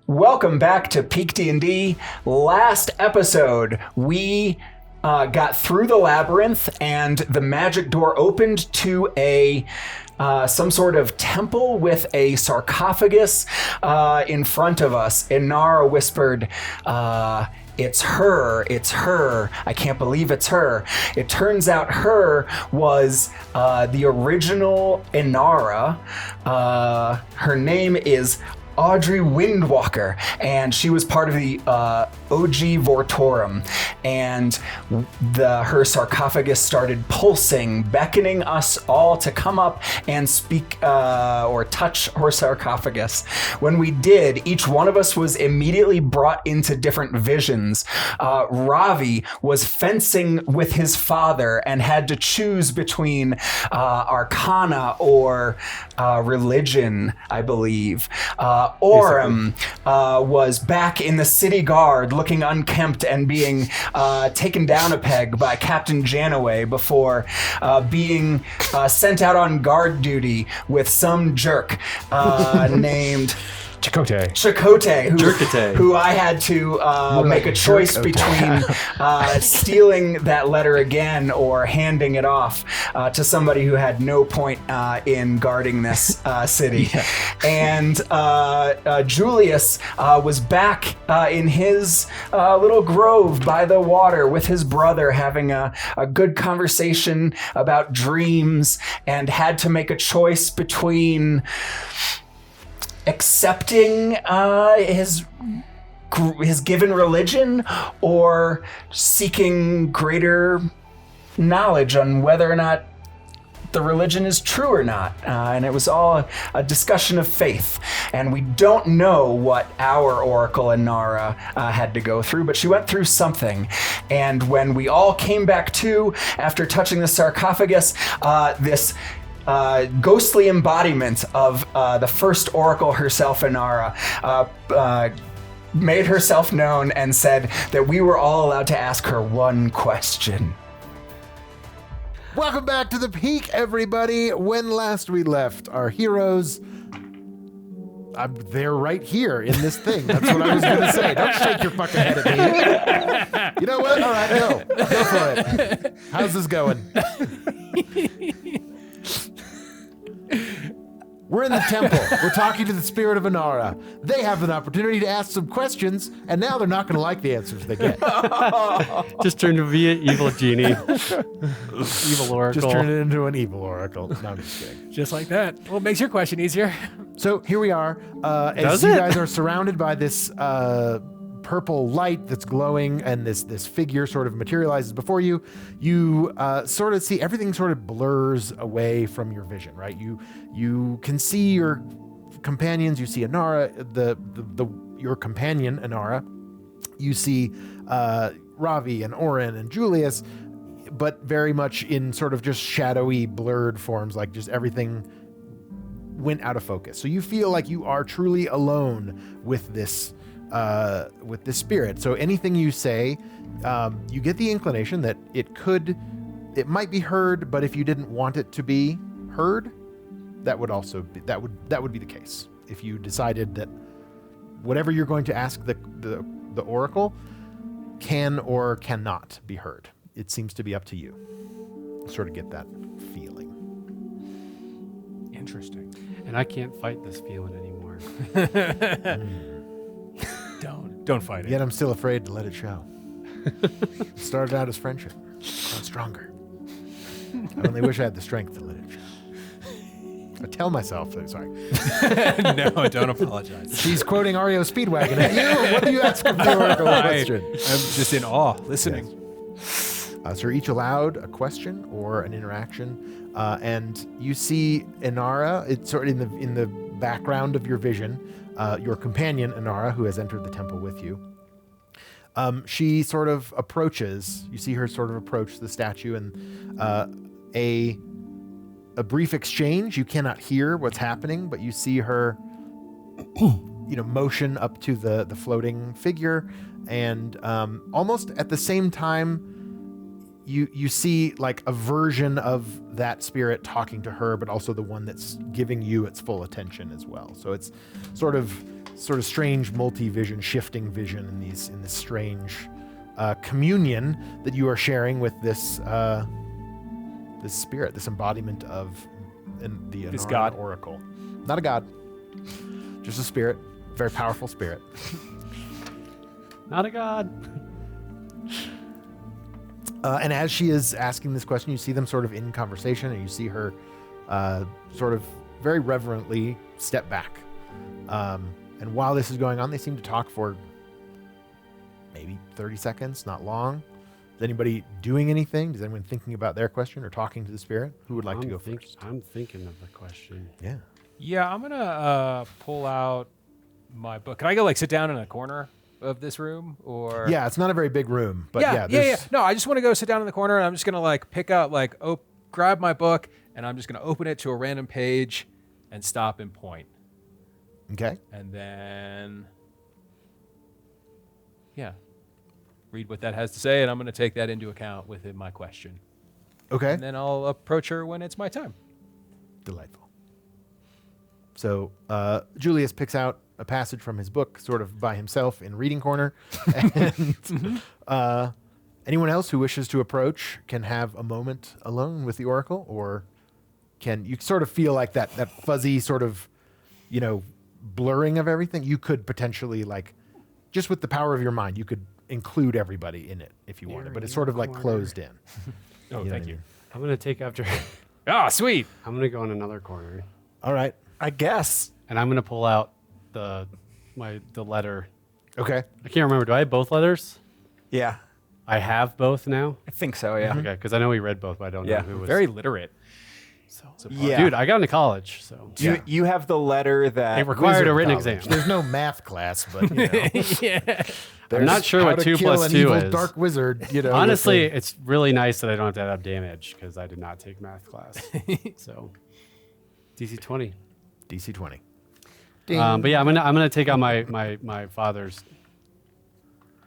Welcome back to PeakD&D. Last episode, we got through the labyrinth and the magic door opened to a some sort of temple with a sarcophagus in front of us. Inara whispered, it's her, I can't believe it's her. It turns out her was the original Inara. Her name is Audrey Windwalker, and she was part of the OG Vortorum, and her sarcophagus started pulsing, beckoning us all to come up and speak or touch her sarcophagus. When we did, each one of us was immediately brought into different visions. Ravi was fencing with his father and had to choose between arcana or religion, I believe. Orrin was back in the city guard looking unkempt and being taken down a peg by Captain Janaway before being sent out on guard duty with some jerk named Chakotay, who I had to make a choice between stealing that letter again or handing it off to somebody who had no point in guarding this city. Yeah. And Julius was back in his little grove by the water with his brother, having a good conversation about dreams, and had to make a choice between accepting his given religion or seeking greater knowledge on whether or not the religion is true or not. And it was all a discussion of faith. And we don't know what our Oracle Inara had to go through, but she went through something. And when we all came back to, after touching the sarcophagus, this ghostly embodiment of the first Oracle herself, Inara, made herself known and said that we were all allowed to ask her one question. Welcome back to the Peak, everybody. When last we left our heroes, they're right here in this thing. That's what I was going to say. Don't shake your fucking head at me. You know what? All right, go for it. How's this going? We're in the temple. We're talking to the spirit of Inara. They have an opportunity to ask some questions, and now they're not going to like the answers they get. Just turn to be an evil genie. Evil oracle. Just turn it into an evil oracle. No, I'm just kidding. Just like that. Well, it makes your question easier. So here we are. As you guys are surrounded by this purple light that's glowing, and this figure sort of materializes before you, you sort of see everything sort of blurs away from your vision, right? You can see your companions. You see Inara, your companion Inara. You see Ravi and Orrin and Julius, but very much in sort of just shadowy, blurred forms, like just everything went out of focus. So you feel like you are truly alone with this spirit. So anything you say, you get the inclination that it might be heard, but if you didn't want it to be heard, that would be the case. If you decided that whatever you're going to ask the oracle can or cannot be heard, it seems to be up to you. Sort of get that feeling. Interesting. And I can't fight this feeling anymore. Don't fight it. Yet I'm still afraid to let it show. It started out as friendship. Grown stronger. I only wish I had the strength to let it show. I tell myself that, sorry. No, don't apologize. She's quoting REO Speedwagon at you. What do you ask of the oracle question? I'm just in awe, listening. Yes. So you're each allowed a question or an interaction, and you see Inara. It's sort of in the background of your vision. Your companion, Inara, who has entered the temple with you, she sort of approaches, you see her sort of approach the statue, and a brief exchange. You cannot hear what's happening, but you see her, motion up to the floating figure, and almost at the same time, you see like a version of that spirit talking to her, but also the one that's giving you its full attention as well. So it's sort of sort of strange multi-vision, shifting vision in this strange communion that you are sharing with this this spirit, this embodiment of the This Inara god. Oracle. Not a god, just a spirit, very powerful spirit. Not a god. And as she is asking this question, you see them sort of in conversation, and you see her sort of very reverently step back. And while this is going on, they seem to talk for maybe 30 seconds, not long. Is anybody doing anything? Is anyone thinking about their question or talking to the spirit? Who would like to go first? I'm thinking of the question. Yeah. Yeah, I'm gonna pull out my book. Can I go like sit down in a corner of this room, or? Yeah, it's not a very big room, but yeah. yeah. No, I just want to go sit down in the corner, and I'm just gonna like pick out grab my book, and I'm just gonna open it to a random page, and stop and point, Okay. and then read what that has to say, and I'm gonna take that into account within my question, Okay. and then I'll approach her when it's my time. Delightful. So Julius picks out a passage from his book, sort of by himself in reading corner. And anyone else who wishes to approach can have a moment alone with the oracle, or can you sort of feel like that fuzzy sort of, blurring of everything? You could potentially, like, just with the power of your mind, you could include everybody in it if you wanted, but it's sort of like closed in. Oh, know thank what I you. mean? I'm gonna take after. Ah, sweet. I'm gonna go in another corner, All right. I guess. and I'm gonna pull out the letter. Okay. I can't remember. Do I have both letters? Yeah, I have both now. I think so. Yeah. Okay, because I know we read both, but I don't Yeah. know who was. Very literate. Yeah. Dude, I got into college, so You have the letter that it required a Wizard written college. exam. There's no math class, but Yeah. I'm not sure how what to 2 kill plus an 2 evil is. dark wizard. Honestly, it's really nice that I don't have to have damage because I did not take math class. So, DC20. DC20. But yeah, I'm gonna take out my father's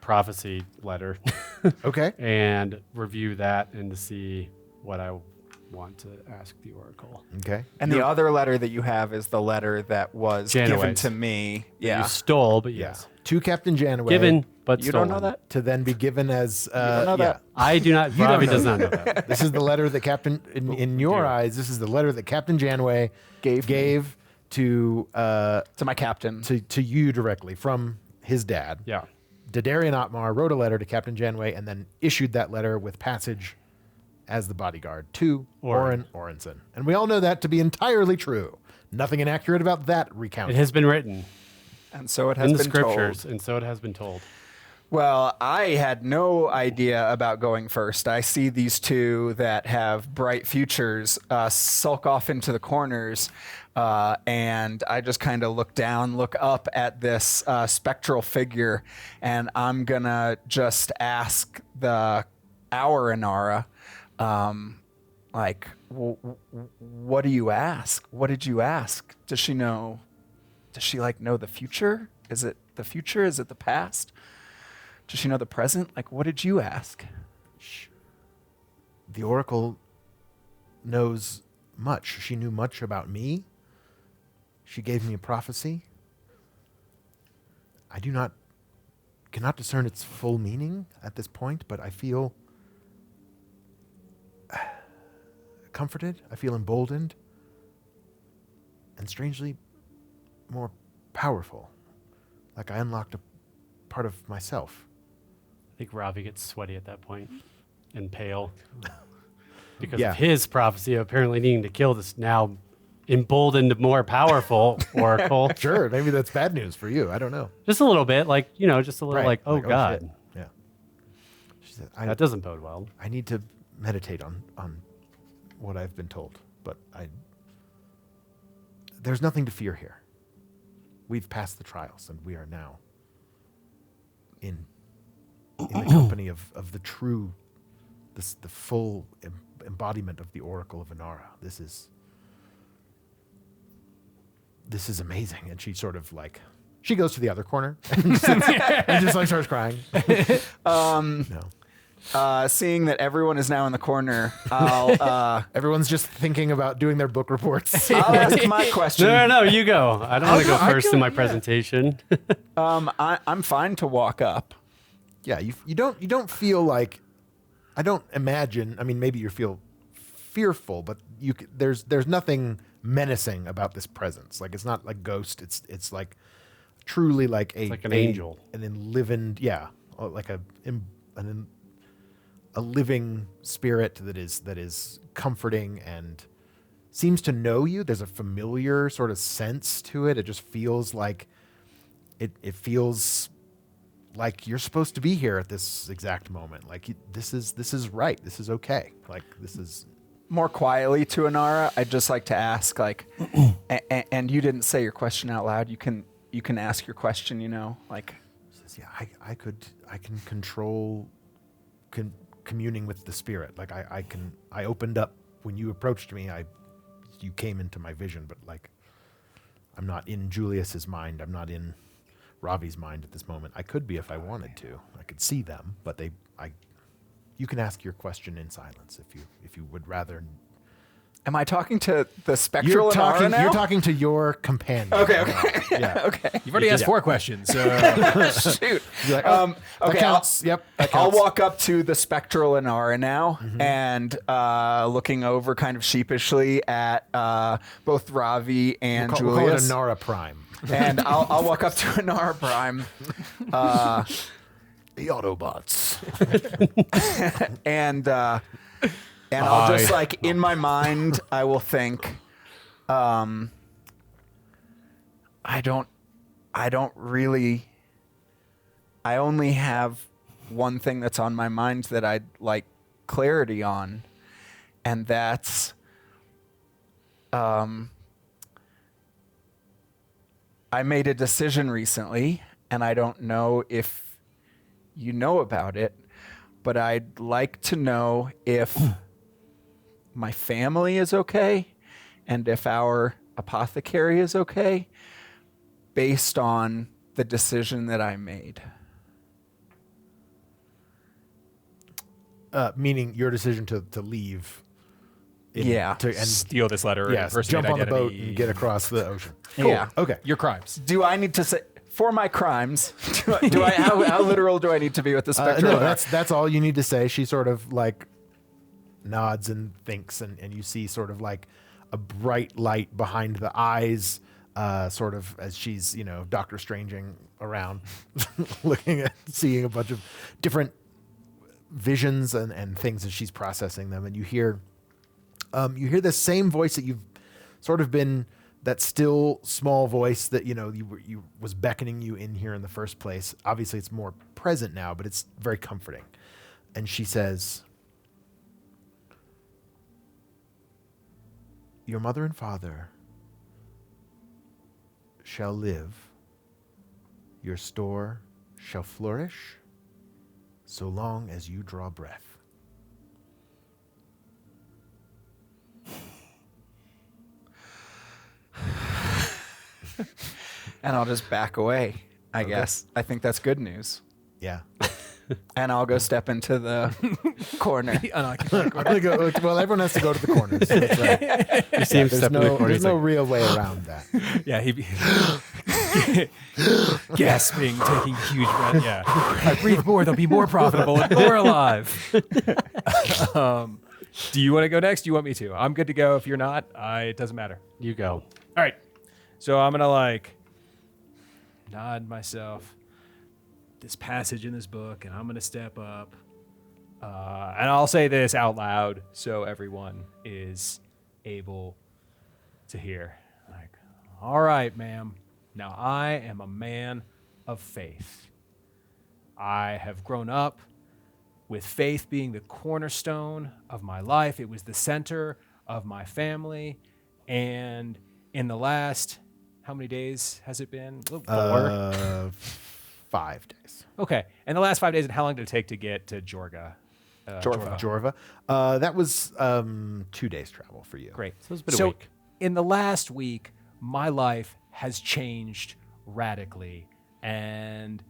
prophecy letter Okay. and review that and to see what I want to ask the oracle. Okay. And the other letter that you have is the letter that was given Janaway's. to me. You Yeah. stole, but yes, To Captain Janaway. given but You stolen. don't know that? To then be given as. don't know that? I do not. You don't Ravi know does not know that. This is the letter that Captain, in your dear. eyes, this is the letter that Captain Janaway gave to To my captain. to you directly from his dad. Yeah. Dadarian Otmar wrote a letter to Captain Janaway and then issued that letter with passage as the bodyguard to Orrin Orrinson. And we all know that to be entirely true. Nothing inaccurate about that It recounting. has been written And so it has in the been scriptures, told. and so it has been told. Well, I had no idea about going first. I see these two that have bright futures sulk off into the corners, and I just kind of look down, look up at this spectral figure, and I'm gonna just ask our Inara, what do you ask? What did you ask? Does she know? Does she know the future? Is it the future? Is it the past? Does she know the present? What did you ask? The Oracle knows much. She knew much about me. She gave me a prophecy. I cannot discern its full meaning at this point, but I feel comforted. I feel emboldened. And strangely more powerful. Like I unlocked a part of myself. I think Ravi gets sweaty at that point and pale because Yeah. of his prophecy of apparently needing to kill this now emboldened, more powerful oracle. Sure, maybe that's bad news for you. I don't know. Just a little bit, just a little Right. oh shit. God. Yeah. She said, That doesn't bode well. I need to meditate on what I've been told, but there's nothing to fear here. We've passed the trials, and we are now in the company of the true, the full embodiment of the Oracle of Inara. This is amazing. And she sort of she goes to the other corner and just starts crying. No. seeing that everyone is now in the corner, I'll Everyone's just thinking about doing their book reports. I'll ask my question. No, you go. I don't want to go first in my presentation. I'm fine to walk up. Yeah, you don't feel like, I don't imagine. I mean, maybe you feel fearful, but there's nothing menacing about this presence. Like, it's not like ghost. It's like truly like an angel, an enlivened, like a living spirit that is comforting and seems to know you. There's a familiar sort of sense to it. It just feels like it feels like you're supposed to be here at this exact moment. Like this is right. This is okay. Like this is. More quietly to Inara, I'd just like to ask, like, and you didn't say your question out loud. You can ask your question. Like. Says, yeah, I can control communing with the spirit. Like I opened up when you approached me. You came into my vision, but like I'm not in Julius's mind. I'm not in Ravi's mind at this moment. I could be if I wanted to. I could see them, but you can ask your question in silence if you would rather. Am I talking to the spectral Inara now? You're talking to your companion. Okay. Yeah. Okay. You've already asked 4 questions. So. Shoot. You're like, Okay. that counts. Yep. That I'll counts. walk up to the spectral Inara now, and looking over kind of sheepishly at both Ravi and We'll call it Julius. Inara Prime. And I'll walk up to Inara Prime. The Autobots. And I'll just like in my mind, I will think, I only have one thing that's on my mind that I'd like clarity on, and that's I made a decision recently, and I don't know if you know about it, but I'd like to know if my family is okay and if our apothecary is okay based on the decision that I made. Meaning your decision to leave. Yeah. And Steal this letter. yes, impersonate jump on the boat identity. and get across the ocean. Yeah. Okay. Your crimes. Do I need to say for my crimes? How literal do I need to be with the spectral? No, that's all you need to say. She sort of like nods and thinks, and you see sort of like a bright light behind the eyes, sort of as she's Doctor Stranging around, seeing a bunch of different visions and things as she's processing them, and you hear the same voice that you've sort of been. That still small voice that you was beckoning you in here in the first place. Obviously, it's more present now, but it's very comforting. And she says, "Your mother and father shall live. Your store shall flourish, so long as you draw breath." And I'll just back away, I guess. I think that's good news. Yeah. And I'll go step into the corner. I'm gonna go, well, everyone has to go to the corners. So that's right. You see him step in the corner. There's no real way around that. Yeah, he'd be gasping, taking huge breaths. Yeah. I breathe more, they'll be more profitable and more alive. Do you want to go next? Do you want me to? I'm good to go. If you're not, it doesn't matter. You go. All right. So I'm going to like nod myself this passage in this book, and I'm going to step up. And I'll say this out loud so everyone is able to hear. Like, all right, ma'am. Now I am a man of faith. I have grown up with faith being the cornerstone of my life. It was the center of my family. And in the last, how many days has it been? 4? 5 days. Okay. In the last 5 days, and how long did it take to get to Jorga? Jorva. That was 2 days travel for you. Great. So it's been a week. In the last week, my life has changed radically. And,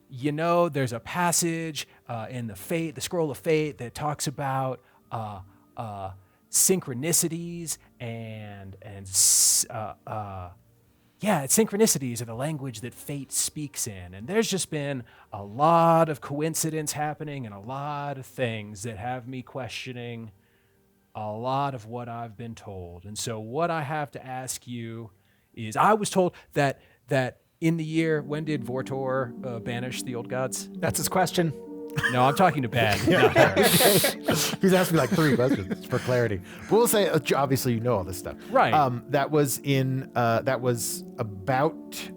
there's a passage in the scroll of fate that talks about synchronicities synchronicities are the language that fate speaks in. And there's just been a lot of coincidence happening and a lot of things that have me questioning a lot of what I've been told. And so what I have to ask you is, I was told that in the year, when did Vortor banish the old gods? That's his question. No, I'm talking to Ben. He's asking like 3 questions for clarity. But we'll say, obviously, you know all this stuff. Right. That was about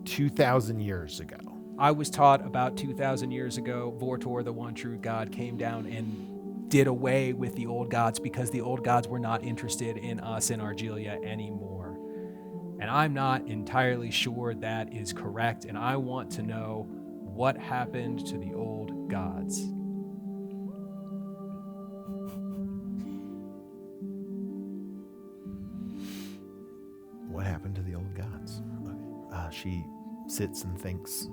2,000 years ago. I was taught about 2,000 years ago, Vortor, the one true God, came down and did away with the old gods because the old gods were not interested in us in Argilia anymore. And I'm not entirely sure that is correct, and I want to know what happened to the old gods. What happened to the old gods? She sits and thinks.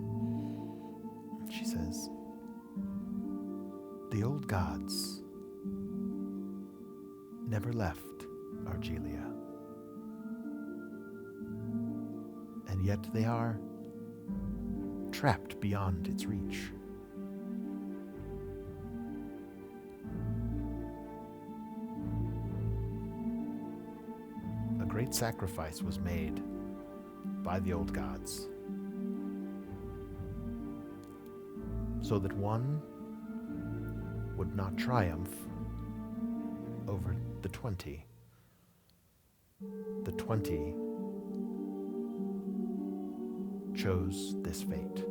She says, the old gods never left Argilia. And yet they are trapped beyond its reach. A great sacrifice was made by the old gods so that one would not triumph over the 20. The 20 chose this fate.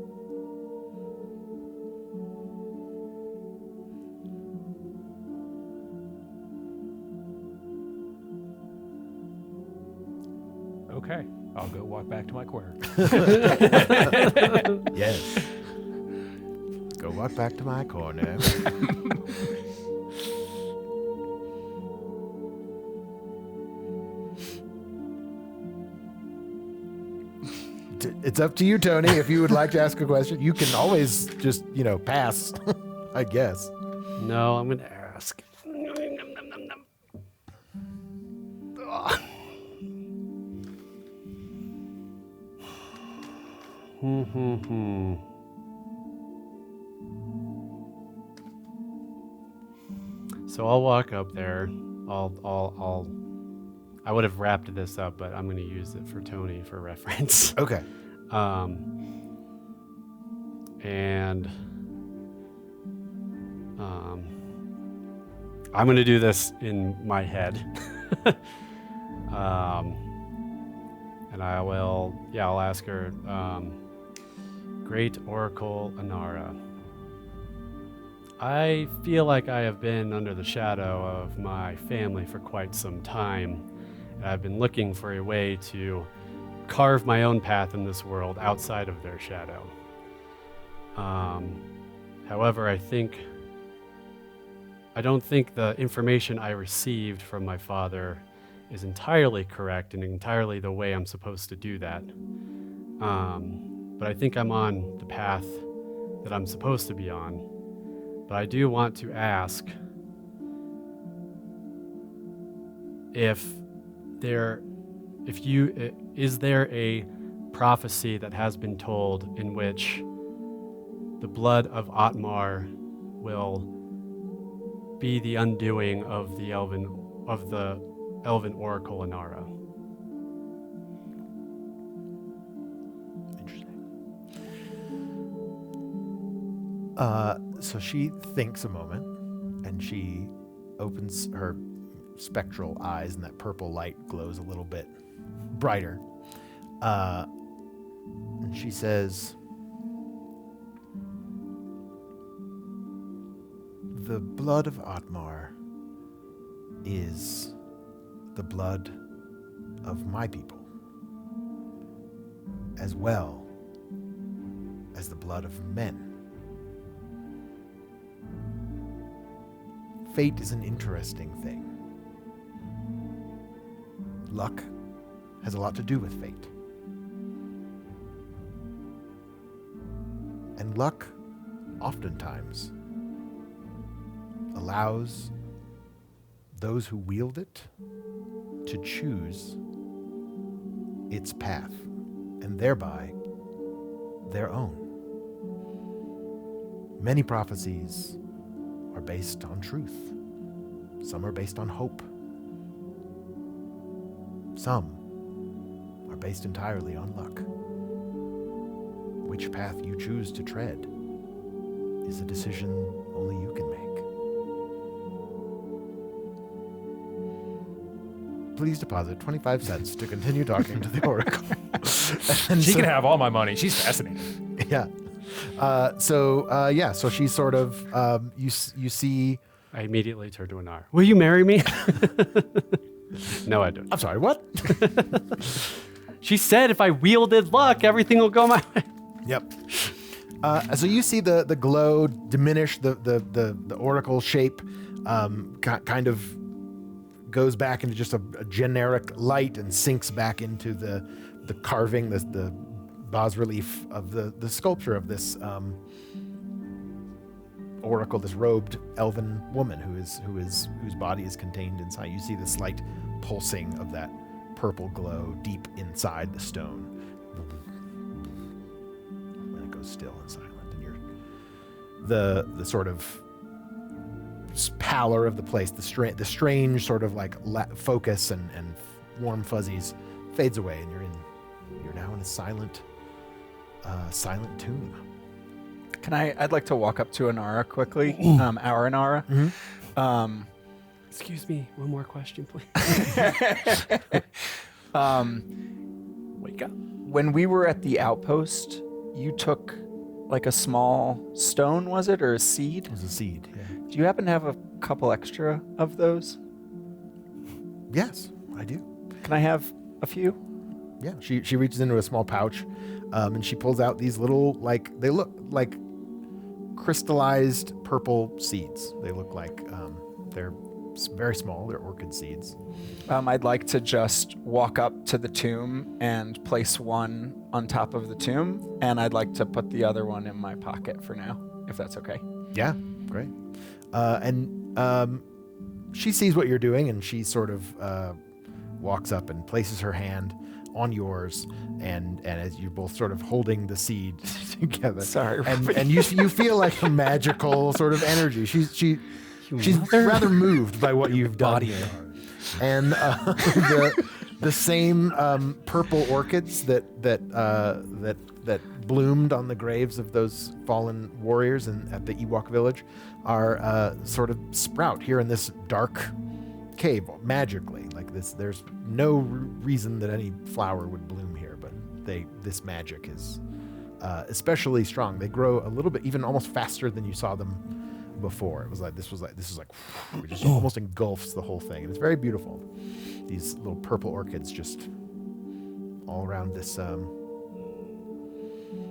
Okay, I'll go walk back to my corner. Yes. Go walk back to my corner. It's up to you, Tony. If you would like to ask a question, you can always just, pass, I guess. No, I'm going to ask. So I'll walk up there. I would have wrapped this up, but I'm going to use it for Tony for reference. Okay. And I'm going to do this in my head. And I'll ask her, Great Oracle Inara, I feel like I have been under the shadow of my family for quite some time, and I've been looking for a way to carve my own path in this world outside of their shadow. However, I don't think the information I received from my father is entirely correct and entirely the way I'm supposed to do that. But I think I'm on the path that I'm supposed to be on. But I do want to ask is there a prophecy that has been told in which the blood of Atmar will be the undoing of the elven oracle Inara? Interesting. So she thinks a moment, and she opens her spectral eyes, and that purple light glows a little bit brighter. And she says, the blood of Atmar is the blood of my people, as well as the blood of men. Fate is an interesting thing. Luck has a lot to do with fate. And luck oftentimes allows those who wield it to choose its path, and thereby their own. Many prophecies are based on truth. Some are based on hope. Some are based entirely on luck. Which path you choose to tread is a decision only you can make. Please deposit 25 cents to continue talking to the Oracle. She can have all my money. She's fascinating. Yeah. So she's sort of, you see... I immediately turn to Anar. Will you marry me? No, I don't. I'm sorry, what? She said if I wielded luck, everything will go my way. Yep. So you see the glow diminish, the oracle shape kind of goes back into just a generic light and sinks back into the carving, the bas relief of the sculpture of this oracle, this robed elven woman whose body is contained inside. You see the slight pulsing of that purple glow deep inside the stone. And it goes still and silent, and you're the sort of pallor of the place, the strange sort of like focus and warm fuzzies fades away, and you're now in a silent tomb. I'd like to walk up to Inara quickly, our Inara. Mm-hmm. Excuse me, one more question, please. Wake up. When we were at the outpost, you took like a small stone, was it, or a seed? It was a seed, yeah. Do you happen to have a couple extra of those? Yes, I do. Can I have a few? Yeah, she reaches into a small pouch, and she pulls out these little, they look like crystallized purple seeds. They look like they're very small. They're orchid seeds. I'd like to just walk up to the tomb and place one on top of the tomb, and I'd like to put the other one in my pocket for now, if that's okay. Yeah, great. And she sees what you're doing, and she sort of walks up and places her hand on yours, and as you're both sort of holding the seed together. Sorry, and you feel like a magical sort of energy. She's rather moved by what you've done here. And the same purple orchids that bloomed on the graves of those fallen warriors at the Ewok village are sort of sprout here in this dark cave magically. Like this, there's no reason that any flower would bloom here, but this magic is especially strong. They grow a little bit, even almost faster than you saw them before. It was like it just almost engulfs the whole thing, and it's very beautiful. These little purple orchids just all around this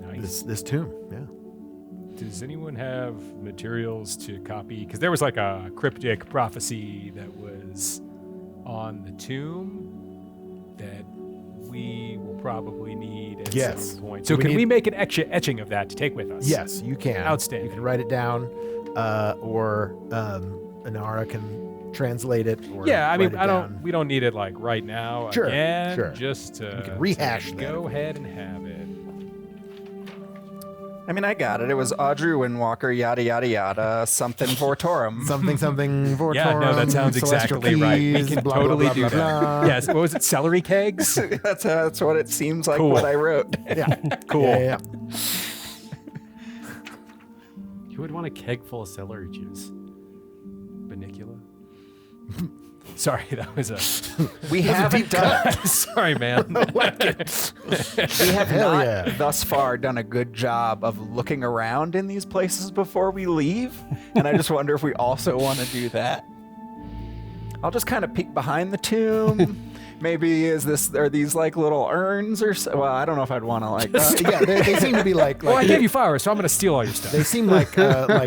nice. this tomb. Yeah. Does anyone have materials to copy? Because there was like a cryptic prophecy that was on the tomb that we will probably need at some point. So can we make an etching of that to take with us? Yes, you can. Outstanding. You can write it down, or Inara can translate it. Or yeah, I mean, we don't need it like right now. Sure, again, sure. Just to we can rehash that. Go ahead and have it. I mean, I got it. It was Audrey Windwalker, yada, yada, yada, something Vortorum. something Vortorum. Yeah, no, that sounds exactly right. We can totally do that. Yes, what was it, celery kegs? That's what it seems like Cool. what I wrote. Yeah, cool. Yeah. You would want a keg full of celery juice. Banicula? Sorry, that was a... We haven't done it. Sorry, man. We have not thus far done a good job of looking around in these places before we leave, and I just wonder if we also want to do that. I'll just kind of peek behind the tomb. Maybe are these like little urns or so? Well, I don't know if I'd want to like. Yeah, they seem to be like. Well, I gave you flowers, so I'm going to steal all your stuff. They seem like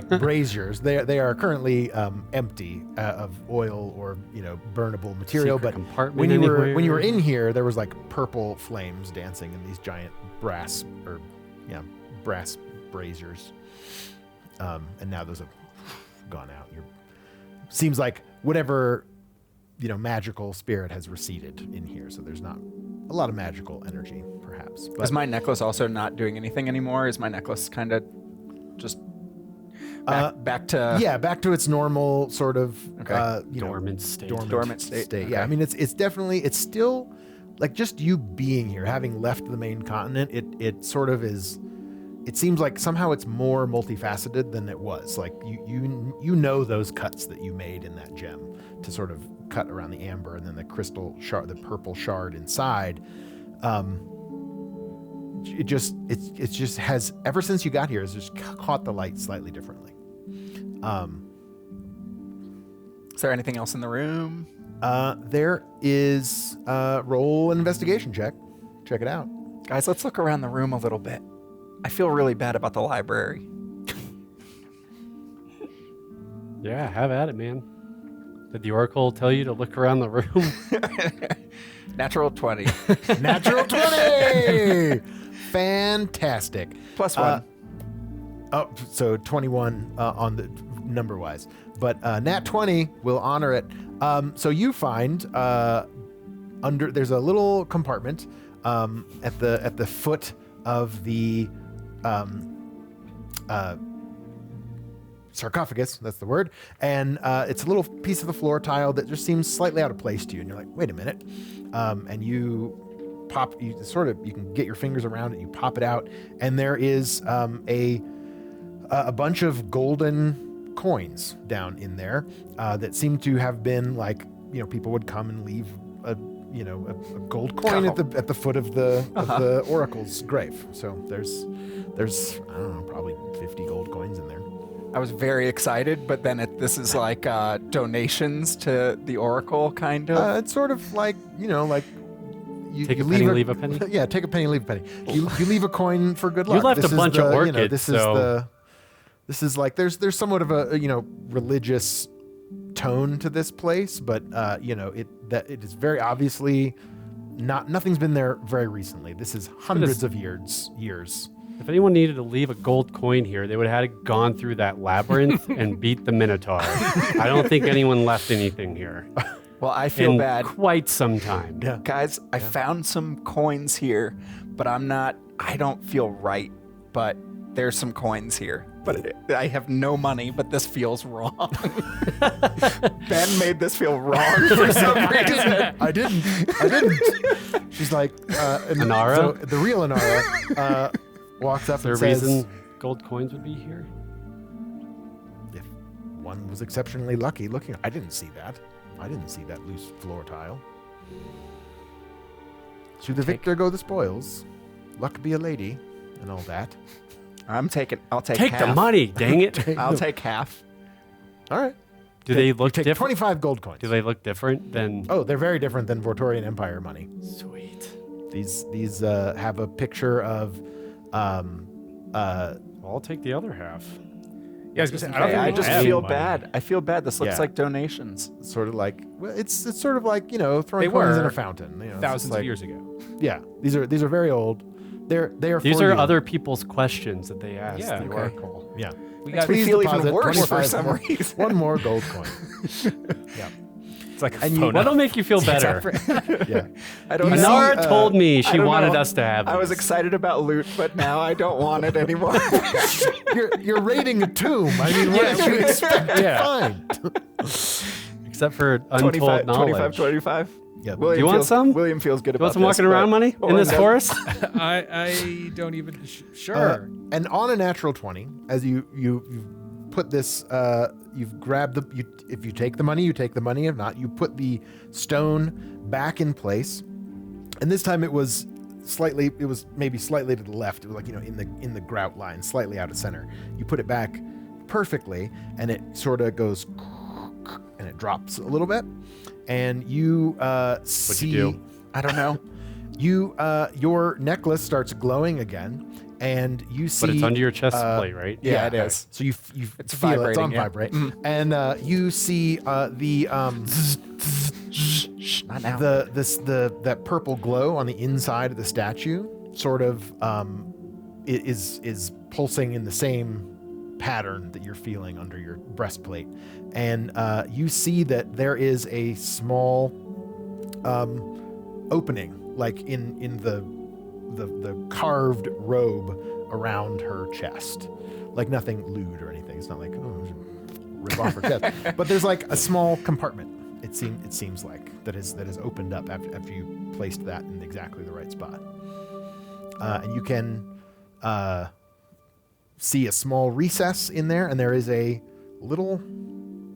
braziers. They are currently empty of oil or burnable material. Secret but compartment when you were in here, there was like purple flames dancing in these giant brass braziers. And now those have gone out. Seems like whatever, magical spirit has receded in here. So there's not a lot of magical energy, perhaps. But Is my necklace also not doing anything anymore? Is my necklace kind of just back to... back to its normal sort of, dormant state. Dormant state. Yeah, I mean, it's definitely, it's still like just you being here, having left the main continent, it sort of is, it seems like somehow it's more multifaceted than it was. Like you know those cuts that you made in that gem to sort of cut around the amber and then the crystal shard, the purple shard inside. It just has, ever since you got here, it's just caught the light slightly differently. Is there anything else in the room? There is roll an investigation check. Check it out. Guys, let's look around the room a little bit. I feel really bad about the library. Yeah, have at it, man. Did the Oracle tell you to look around the room? Natural 20. Natural 20! Fantastic. +1. So 21 on the number-wise. But Nat 20 will honor it. So you find there's a little compartment at the foot of the sarcophagus, that's the word, and it's a little piece of the floor tile that just seems slightly out of place to you, and you're like, wait a minute, and you can get your fingers around it, you pop it out, and there is a bunch of golden coins down in there that seem to have been like, people would come and leave a gold coin at the foot of the oracle's grave. So there's I don't know, probably 50 gold coins in there. I was very excited, but then this is like donations to the Oracle, kind of. It's sort of like, you Take a penny, leave a penny? Yeah, take a penny, leave a penny. You leave a coin for good luck. You left a bunch of orchids, this is like, there's somewhat of a, religious tone to this place, but, it is very obviously nothing's been there very recently. This is hundreds of years. If anyone needed to leave a gold coin here, they would have had gone through that labyrinth and beat the Minotaur. I don't think anyone left anything here. Well, I feel in bad. Quite some time. Yeah. Guys, I found some coins here, but I don't feel right, but there's some coins here. But I have no money, but this feels wrong. Ben made this feel wrong for some reason. I didn't. She's like, Inara? So the real Inara walks up Is there and a says, reason gold coins would be here? if one was exceptionally lucky looking, I didn't see that. I didn't see that loose floor tile. To the victor go the spoils. Luck be a lady and all that. I'll take Take half. the money, dang it. I'll take half. All right. Do they look take different? 25 gold coins. Do they look different than... Oh, they're very different than Vortorian Empire money. Sweet. These have a picture of I'll take the other half. Yeah, I was gonna say, I don't think I we just have feel money. bad. I feel bad. This looks Yeah. like donations. sort of like, well, it's sort of like, throwing They coins in were a fountain. It's Thousands like, of years ago. Yeah, these are very old. They are. These for are you. other people's questions that they asked Yeah, the okay. Oracle. Yeah. We Makes got me feel even deposit worse for 25 some more- reason. One more gold coin. Yeah. It's like a And you- phone. That'll make you feel better. Yeah. I don't know. Inara told me I she don't wanted know. us to have I was these. excited about loot, but now I don't want it anymore. You're raiding a tomb. I mean, what did you expect to find? Except for untold 25. Yeah. William You want feels, some? William feels good You about want some this, walking around but money in Orrin this doesn't. forest? I don't even. Sure. And on a natural 20, as you put this, you've grabbed if you take the money, you take the money. If not, you put the stone back in place. And this time it was maybe slightly to the left. It was like, in the grout line, slightly out of center. You put it back perfectly, and it sort of goes, and it drops a little bit. And you see, you do? I don't know. your necklace starts glowing again, and you see. But it's under your chest plate, right? Yeah, it is. So you It's feel it's on vibrating, yeah. vibrate, and you see the Not now. that purple glow on the inside of the statue, sort of is pulsing in the same pattern that you're feeling under your breastplate. And you see that there is a small opening, like in the carved robe around her chest. Like nothing lewd or anything. It's not like, oh, rip off her chest. But there's like a small compartment, it seems like, that has opened up after you placed that in exactly the right spot. And you can see a small recess in there, and there is a little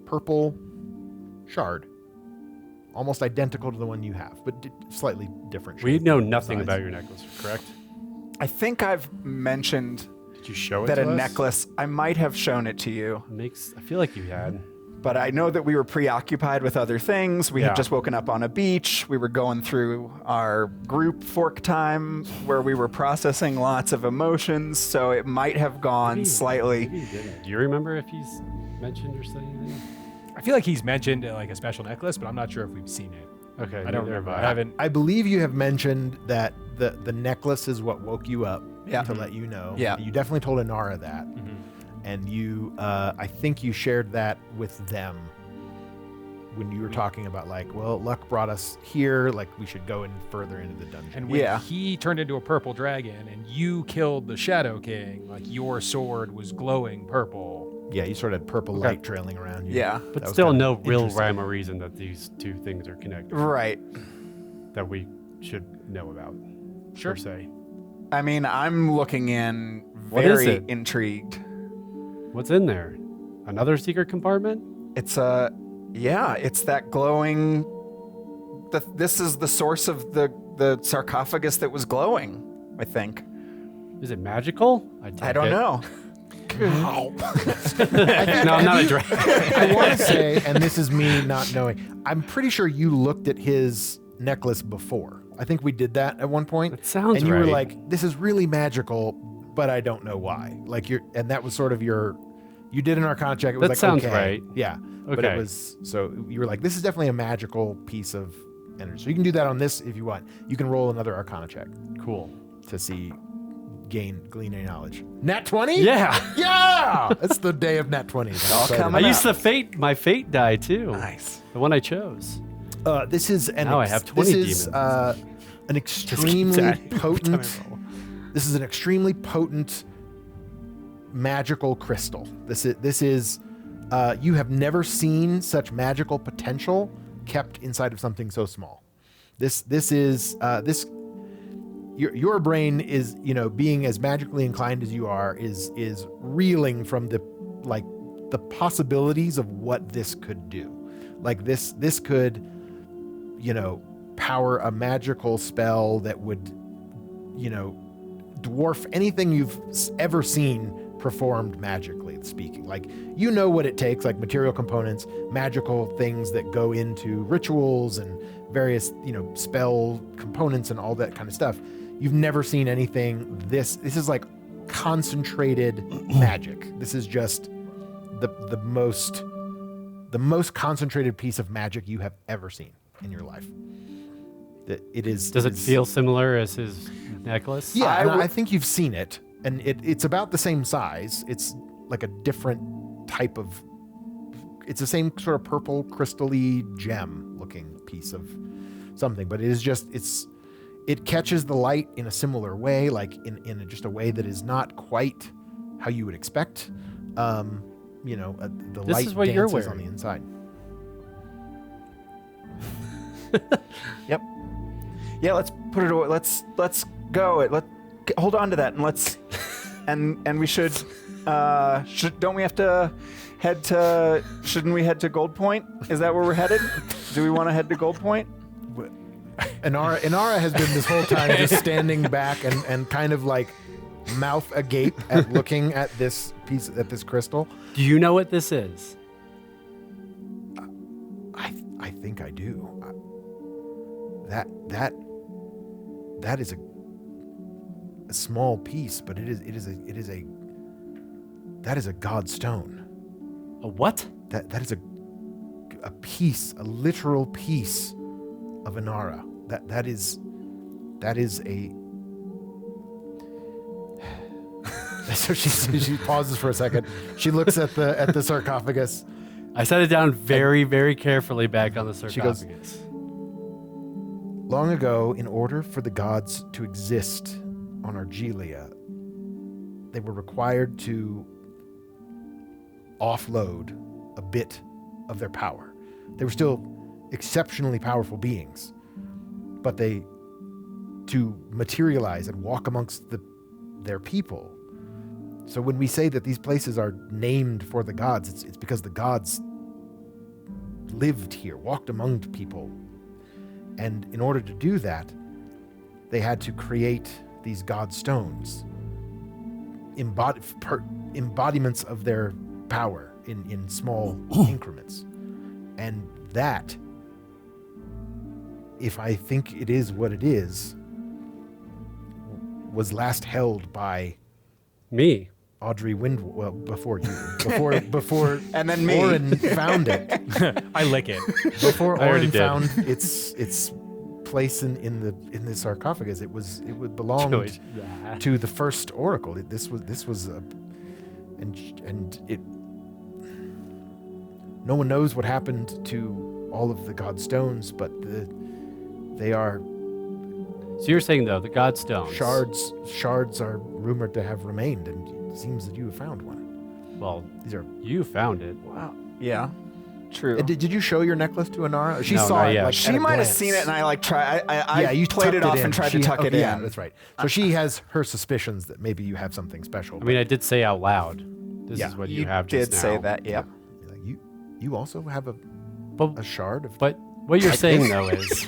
purple shard, almost identical to the one you have, but slightly different. We know nothing about your necklace, correct? I think I've mentioned Did you show it that to a us? necklace, I might have shown it to you, I feel like you had. but I know that we were preoccupied with other things. We Yeah. had just woken up on a beach. We were going through our group fork time where we were processing lots of emotions, so it might have gone slightly. Maybe you didn't. Do you remember if he's mentioned or said anything? I feel like he's mentioned like a special necklace, but I'm not sure if we've seen it. Okay, I don't neither have remember. I haven't. I believe you have mentioned that the necklace is what woke you up to let you know. Yeah. You definitely told Inara that. And you, I think you shared that with them when you were talking about like, well, luck brought us here, like we should go in further into the dungeon. And when Yeah. he turned into a purple dragon and you killed the Shadow King, like your sword was glowing purple. Yeah, you sort of had purple light trailing around you. Yeah. But That was still kinda no real interesting. rhyme or reason that these two things are connected Right. that we should know about, Sure. per se. I mean, I'm looking in What is very it? intrigued. What's in there? Another secret compartment? It's it's that glowing. This is the source of the sarcophagus that was glowing, I think. Is it magical? I don't know. No, I'm not a dragon. I want to say, and this is me not knowing, I'm pretty sure you looked at his necklace before. I think we did that at one point. That sounds And you were right. like, this is really magical, but I don't know why. Like and that was sort of you did an Arcana check. It was That like, sounds okay. right. Yeah. But Okay. it was, so you were like, this is definitely a magical piece of energy. So you can do that on this if you want. You can roll another Arcana check Cool. to see, glean any knowledge. Nat 20? Yeah. Yeah! It's the day of Nat 20s. All coming I up. used my fate die too. Nice. The one I chose. This is Now I have 20 this is, demons. an extremely Every time potent. I roll. This is an extremely potent magical crystal. This is you have never seen such magical potential kept inside of something so small. This is your brain is, being as magically inclined as you are, is reeling from the possibilities of what this could do. Like this could, power a magical spell that would, dwarf anything you've ever seen performed magically speaking. Like, what it takes, like material components, magical things that go into rituals and various, spell components and all that kind of stuff. You've never seen anything. This is like concentrated magic. This is just the most concentrated piece of magic you have ever seen in your life. That it is. Does it feel similar as his necklace? Yeah, I think you've seen it, and it's about the same size. It's like a different type of. It's the same sort of purple crystal-y gem-looking piece of something, but it is just it catches the light in a similar way, like in just a way that is not quite how you would expect. The This light is what you're dances on wearing. the inside. Yep. Yeah, let's put it away. Let's go. Hold on to that, and let's and we should don't we have to head to? Shouldn't we head to Gold Point? Is that where we're headed? Do we want to head to Gold Point? Inara has been this whole time just standing back and kind of like mouth agape at looking at this crystal. Do you know what this is? I think I do. That is a small piece, but that is a god stone. A what? That is a piece, a literal piece of Inara. That is a So she pauses for a second. She looks at the sarcophagus. I set it down very, very carefully back on the sarcophagus. She goes, long ago, in order for the gods to exist on Argilia, they were required to offload a bit of their power. They were still exceptionally powerful beings, but to materialize and walk amongst their people. So when we say that these places are named for the gods, it's because the gods lived here, walked among people. And in order to do that, they had to create these god stones, embodiments of their power in small increments. And that, if I think it is what it is, was last held by me, Audrey well, before you, before, and then me. Orrin found it. I lick it. Before I already Orrin did. found its place in the sarcophagus, it would belong to the first oracle. This was no one knows what happened to all of the god stones, but they are. So you're saying, though, the god stones. Shards are rumored to have remained, and it seems that you have found one. Well, These are. you found it. Wow. Yeah. True. Did you show your necklace to Inara? She No, saw not it. yet. Like, She at a might have glance. seen it, and I You played it tucked off in. and tried to tuck it Yeah, in. that's right. So she has her suspicions that maybe you have something special. I mean, I did say out loud, this Yeah. is what You have did just say now. that, yep. Like, you also have a But, shard of. but what you're saying, though, is...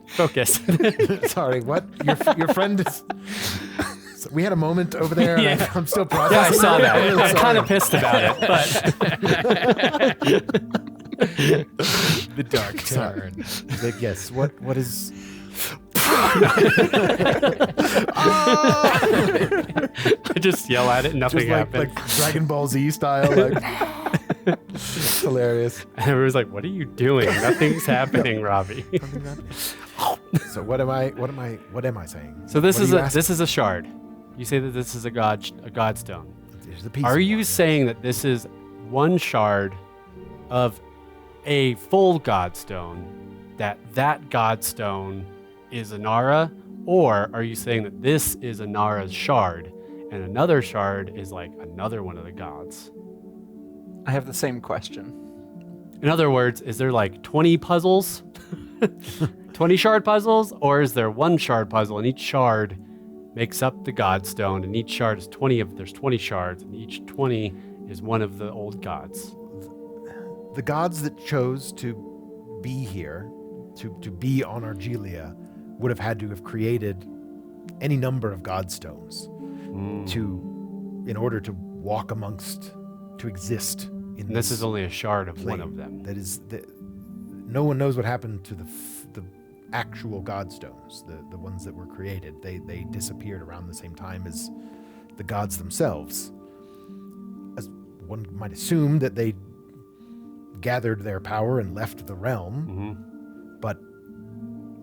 Focus. Sorry, what? Your friend is. So we had a moment over there. Yeah. And I'm still Yeah, I processing. saw it. that. I'm really I'm kind of sorry. pissed about it, but... The dark turn. Like, yes. What is? I just yell at it and nothing Just happens. like Dragon Ball Z style. Like, it's hilarious. And everyone's like, what are you doing? Nothing's happening, Ravi. So what am I saying? So this What is are you asking? this is a shard. You say that this is a godstone. Here's the piece Are of you one. saying that this is one shard of a full godstone, that godstone is Inara, or are you saying that this is Inara's shard and another shard is like another one of the gods? I have the same question. In other words, is there like 20 puzzles? 20 shard puzzles? Or is there one shard puzzle and each shard makes up the godstone and each shard is there's 20 shards and each 20 is one of the old gods? The gods that chose to be here, to be on Argilia, would have had to have created any number of godstones in order to walk amongst, to exist in And this is only a shard of one plane. of them. That is, no one knows what happened to the actual godstones, the ones that were created. They disappeared around the same time as the gods themselves. As one might assume that they gathered their power and left the realm, but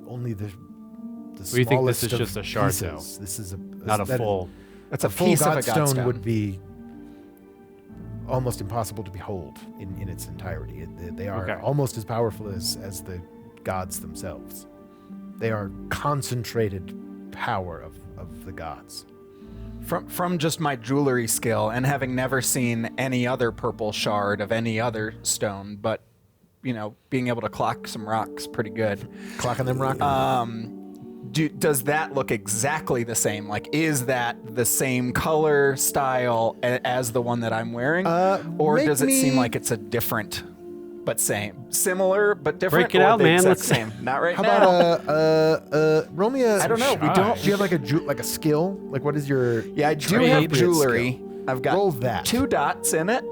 only the So you think this smallest is of just a shard, pieces. This is Not a full. That's a a full piece of a godstone godstone. would be almost impossible to behold in its entirety. They are Okay. almost as powerful as the gods themselves. They are concentrated power of the gods. From just my jewelry skill and having never seen any other purple shard of any other stone, but being able to clock some rocks pretty good. Clocking them rocking. Does that look exactly the same? Like, is that the same color style as the one that I'm wearing, or make does it seem me- like it's a different, but similar but different? Break it or out, the man. exact Let's- same. Not right How now. about roll me a? I don't know. We Shy. don't. Do you have like a skill? Like what is your? Yeah, I do trade have skill? jewelry. I've got Roll that. 2 dots in it.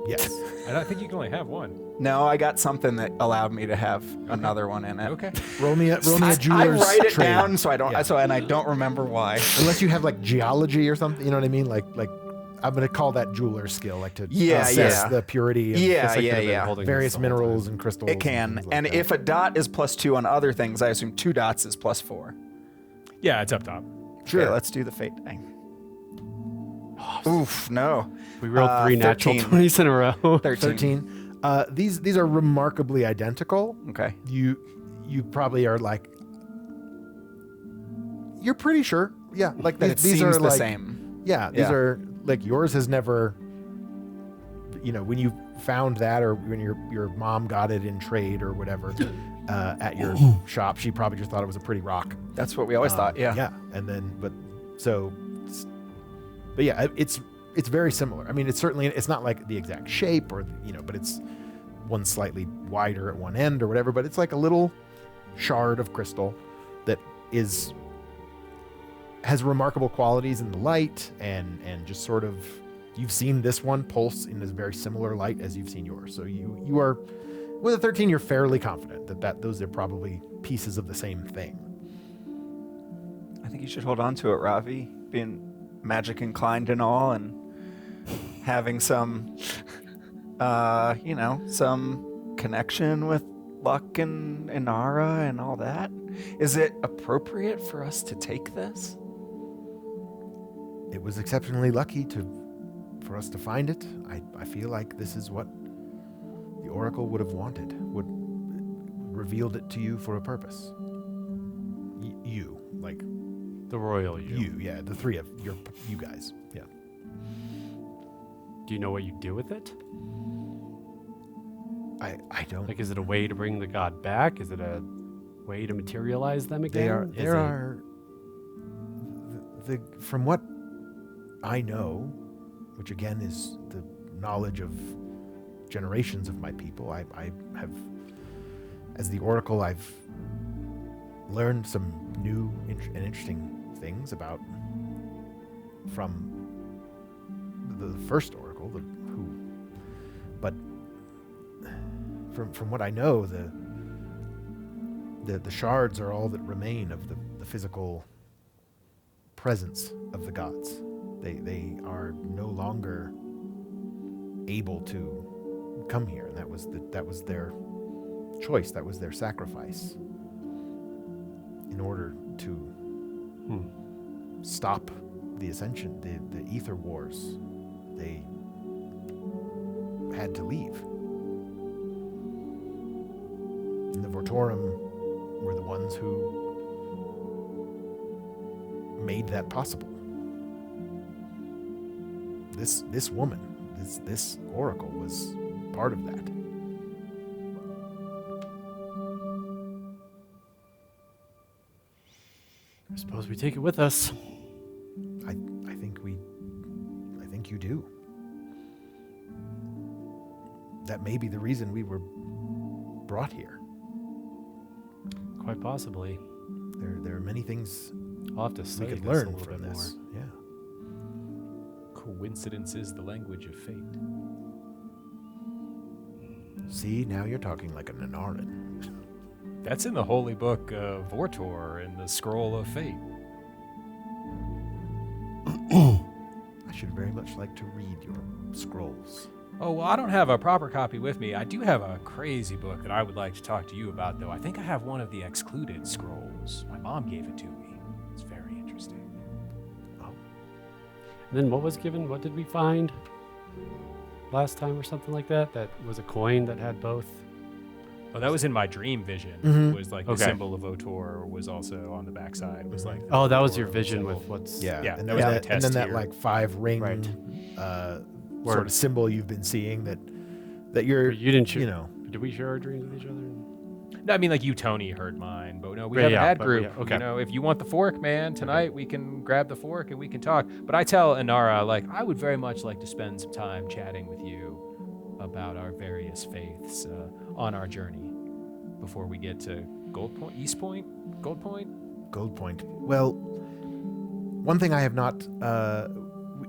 Yes. I don't think you can only have one. No, I got something that allowed me to have another one in it. Okay. Roll me a I jeweler's write it trade. down so I don't. Yeah. And I don't remember why. Unless you have like geology or something, you know what I mean? Like I'm gonna call that jeweler's skill, like to Yeah, assess yeah. the purity of Yeah, Guess I could have been yeah. holding various this the whole minerals time. and crystals. It can, things like and that. if a dot is +2 on other things, I assume 2 dots is +4. Yeah, it's up top. Sure. Okay, let's do the fate thing. Oof, no. We rolled 3 natural 13. 20s in a row. 13. These are remarkably identical. Okay. You probably are like, you're pretty sure. Yeah, like That it these seems are the like, same. Yeah, these Yeah. are like yours has never. When you found that, or when your mom got it in trade or whatever at your shop, she probably just thought it was a pretty rock. That's what we always thought. Yeah. Yeah, and then but yeah, it's very similar. I mean, it's not like the exact shape or but it's one slightly wider at one end or whatever. But it's like a little shard of crystal that has remarkable qualities in the light and just sort of. You've seen this one pulse in this very similar light as you've seen yours. So you are, with a 13, you're fairly confident that those are probably pieces of the same thing. I think you should hold on to it, Ravi, being magic inclined and all, and having some, some connection with luck and Inara and all that. Is it appropriate for us to take this? It was exceptionally lucky for us to find it. I feel like this is what the Oracle would have wanted, would revealed it to you for a purpose. You, like The royal you. you, yeah, the three of you guys, yeah. Do you know what you do with it? I don't. Like, is it a way to bring the god back? Is it a way to materialize them again? There are from what I know, which again is the knowledge of generations of my people. I have, as the Oracle, I've learned some new and interesting things from the first Oracle, but from what I know, the shards are all that remain of the physical presence of the gods. They are no longer able to come here, and that was their choice. That was their sacrifice in order to stop the ascension, the ether wars. They had to leave. And the Vortorum were the ones who made that possible. This woman, this Oracle was part of that. I suppose we take it with us. I think you do. That may be the reason we were brought here. Quite possibly. There are many things I'll have to we study could this a learn little from bit this. more. Yeah. Coincidence is the language of fate. See, now you're talking like an Anaran. That's in the holy book of Vortor and the Scroll of Fate. I should very much like to read your scrolls. Oh, well, I don't have a proper copy with me. I do have a crazy book that I would like to talk to you about, though. I think I have one of the excluded scrolls. My mom gave it to me. It's very interesting. And then what was given? What did we find last time or something like that? That was a coin that had both. Oh, that was in my dream vision. Mhm. Was like the Okay. symbol of Votor was also on the backside. Was like the Oh, that was your Votor vision symbol. with what's. Yeah, Yeah, and, that was then the and test then that here. like 5 ring Right. sort of symbol you've been seeing that you're You didn't share. you know. Did we share our dreams with each other? No, I mean, like you, Tony, heard mine, but no, we Yeah, haven't yeah, had but group. yeah, okay. You know, if you want the fork, man, tonight we can grab the fork and we can talk. But I tell Inara, like, I would very much like to spend some time chatting with you about our various faiths on our journey before we get to Gold Point, East Point, Gold Point. Gold Point. Well, one thing I have not.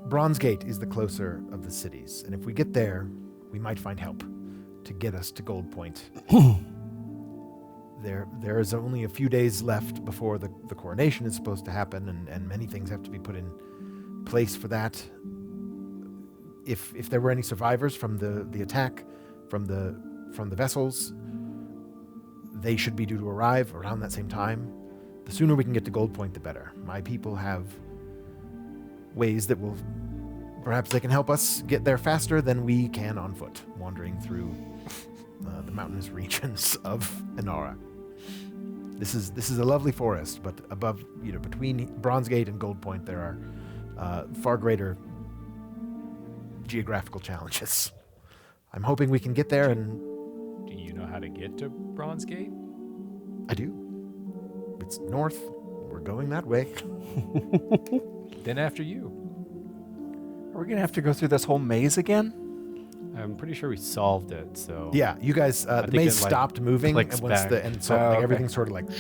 Bronze Gate is the closer of the cities, and if we get there, we might find help to get us to Gold Point. There is only a few days left before the coronation is supposed to happen, and many things have to be put in place for that. If there were any survivors from the attack, from the vessels, they should be due to arrive around that same time. The sooner we can get to Gold Point, the better. My people have ways that will perhaps they can help us get there faster than we can on foot, wandering through the mountainous regions of Inara. This is a lovely forest, but above, between Bronze Gate and Gold Point, there are far greater geographical challenges. I'm hoping we can get there, and Do you know how to get to Bronze Gate? I do. It's north. We're going that way. Then after you. Are we going to have to go through this whole maze again? I'm pretty sure we solved it, so... Yeah, you guys, the think maze it, like, stopped moving, and clicks once back. Okay. everything sort of like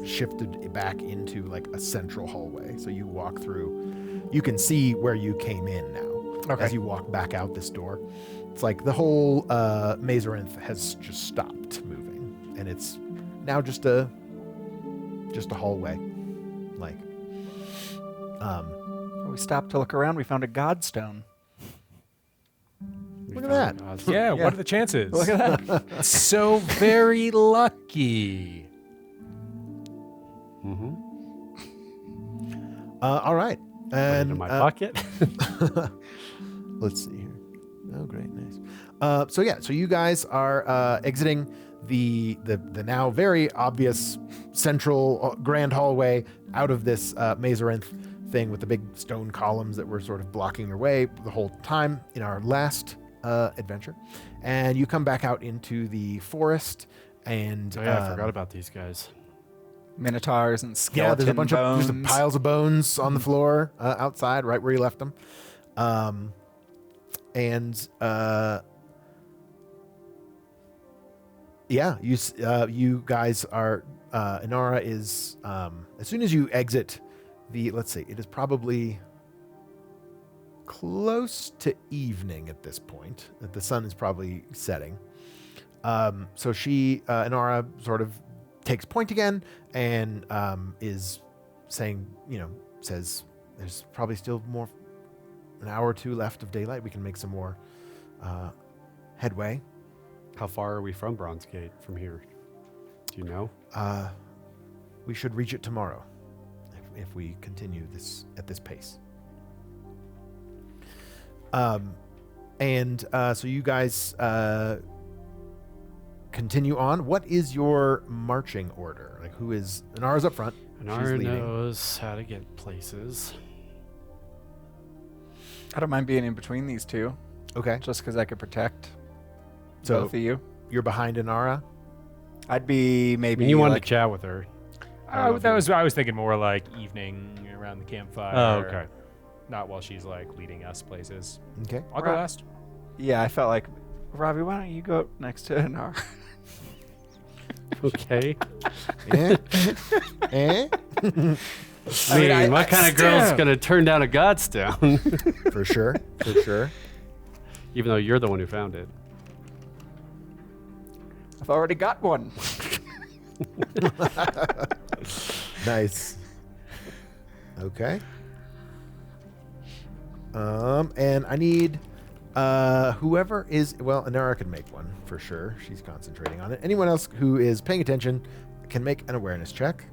shifted back into like a central hallway. So you walk through. You can see where you came in now. Okay. As you walk back out this door, it's like the whole Mazorinth has just stopped moving, and it's now just a hallway. Like, We stopped to look around. We found a godstone. we Look at found that. Oz. Yeah, what are the chances? Look at that. So very lucky. Mm-hmm. all right, Put it and in my pocket. let's see here. Oh, great, nice. So you guys are exiting the now very obvious central grand hallway out of this Mazorinth thing with the big stone columns that were sort of blocking your way the whole time in our last adventure. And you come back out into the forest, and Oh yeah, I forgot about these guys. Minotaurs and yeah, skeleton there's a bunch bones. of piles of bones on the floor outside, right where you left them. You guys are. Inara is as soon as you exit the. Let's see, it is probably close to evening at this point. That the sun is probably setting. So Inara, sort of takes point again and is saying, says there's probably still an hour or two left of daylight. We can make some more headway. How far are we from Bronze Gate from here? Do you know? We should reach it tomorrow if we continue this at this pace. So you guys continue on. What is your marching order? Like, who is Inara's up front? Inara knows how to get places. I don't mind being in between these two, Okay, just because I could protect so both of you. you're behind Inara. I'd be I maybe mean, you wanted like, to chat with her. I was thinking more like evening around the campfire. Oh, okay. Not while she's like leading us places. Okay. I'll go Right. last. Yeah, I felt like, Ravi, why don't you go up next to Anar? Okay. Eh? Eh? I mean, what kind of girl's gonna turn down a godstone? For sure. For sure. Even though you're the one who found it. I've already got one. Nice. Okay. And I need whoever is Inara can make one for sure. She's concentrating on it. Anyone else who is paying attention can make an awareness check.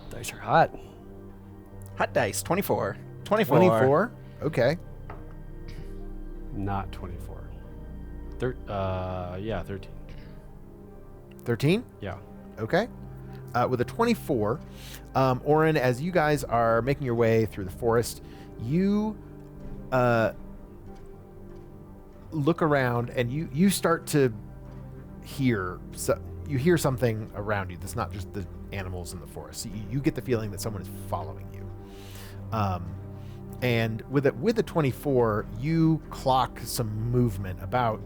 Dice are hot. Hot dice, 24. 24. 24. Okay. Not 24. Yeah, 13. 13. Yeah. Okay. With a 24, Orrin, as you guys are making your way through the forest, you look around and you start to hear something around you that's not just the animals in the forest. You get the feeling that someone is following you. And with a 24, you clock some movement about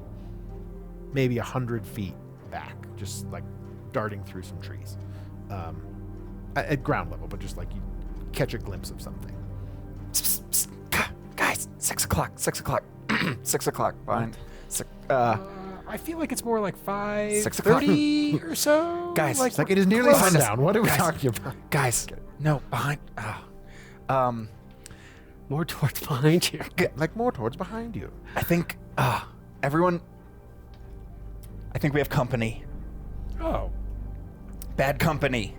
maybe 100 feet back, just like darting through some trees. At ground level, but just like you catch a glimpse of something. Psst, psst. Guys, 6 o'clock, 6 o'clock. 6 o'clock, fine. I feel like it's more like 5:30 or so. Guys, It's like it is nearly close. sundown. What are we Guys. talking about? Guys, no, behind. More towards behind you. Like more towards behind you. I think, everyone, I think we have company. Oh, bad company.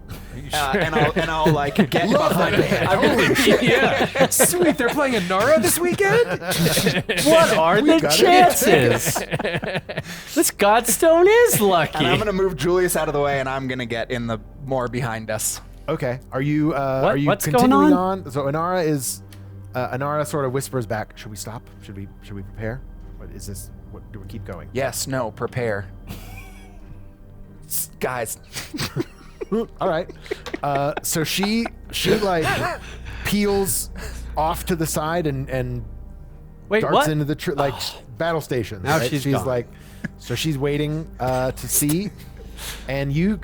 And I'll like get behind it. Yeah. Sweet, they're playing Inara this weekend? What are the chances? This Godstone is lucky. And I'm gonna move Julius out of the way, and I'm gonna get in the more behind us. Okay. Are you What's going continuing on? So Inara sort of whispers back, should we stop? Should we prepare? What is this? What do we keep going? Yes, no, prepare. Guys. All right. So she like peels off to the side and Wait, darts what? into the like battle stations. Now right? she's she's gone. like, so she's waiting to see, and you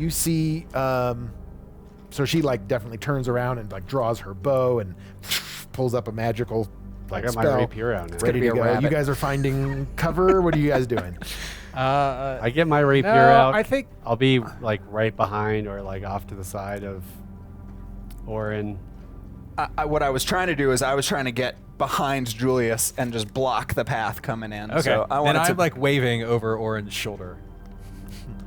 see. So she like definitely turns around and like draws her bow and pulls up a magical I like got my spell, rapier out now. ready be to a go. rabbit. You guys are finding cover. What are you guys doing? I get my rapier No, out. I think- I'll be like right behind or like off to the side of Orrin. What I was trying to do is I was trying to get behind Julius and just block the path coming in. Okay. So I then wanted I'm to like waving over Orrin's shoulder.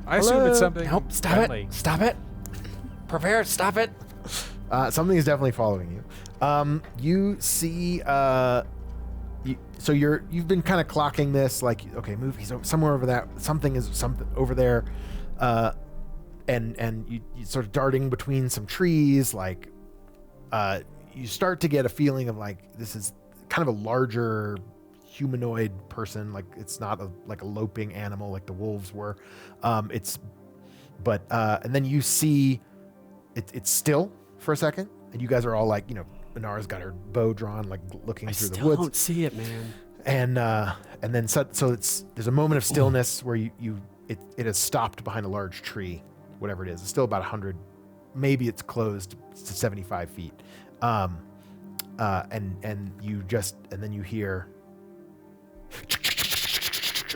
I assume it's something. Nope, stop friendly. it. Stop it. Prepare, stop it. Something is definitely following you. You see, so you've been kind of clocking this, like, okay, move. He's somewhere over that. Something over there, and you sort of darting between some trees. Like, you start to get a feeling of like this is kind of a larger humanoid person. Like it's not like a loping animal like the wolves were. And then you see it's still for a second, and you guys are all like, Inara's got her bow drawn, like looking I through the still woods. don't see it, man. And then there's a moment of stillness where it has stopped behind a large tree, whatever it is. It's still about 100, maybe it's closed to 75 feet. And then you hear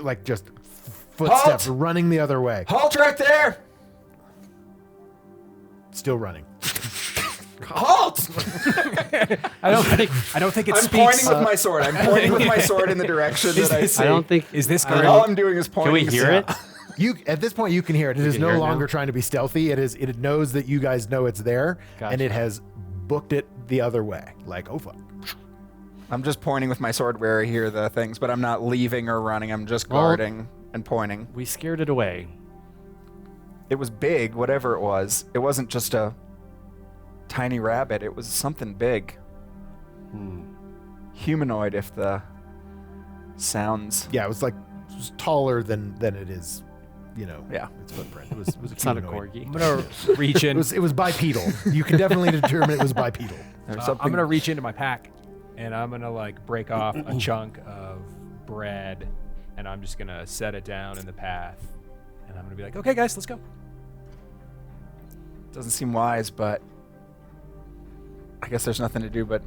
like just footsteps Halt! running the other way. Halt right there. Still running. Halt! I don't think it I'm speaks. pointing with my sword. I'm pointing with my sword in the direction that I see. I don't think. Is this I correct? don't- All I'm doing is pointing. Can we hear it? You at this point you can hear it. It is can no hear it now? longer trying to be stealthy. It knows that you guys know it's there, Gotcha. and it has booked it the other way. Like, oh fuck. I'm just pointing with my sword where I hear the things, but I'm not leaving or running. I'm just Well- guarding and pointing. We scared it away. It was big, whatever it was. It wasn't just a tiny rabbit. It was something big. Humanoid, if the sounds. Yeah, it was taller than it is, Yeah. its footprint. It was a It's not a humanoid. corgi. I'm gonna reach in. It was bipedal. You can definitely determine it was bipedal. There's I'm something. gonna reach into my pack, and I'm gonna like break off a chunk of bread, and I'm just gonna set it down in the path, and I'm gonna be like, "Okay, guys, let's go." Doesn't seem wise, but I guess there's nothing to do but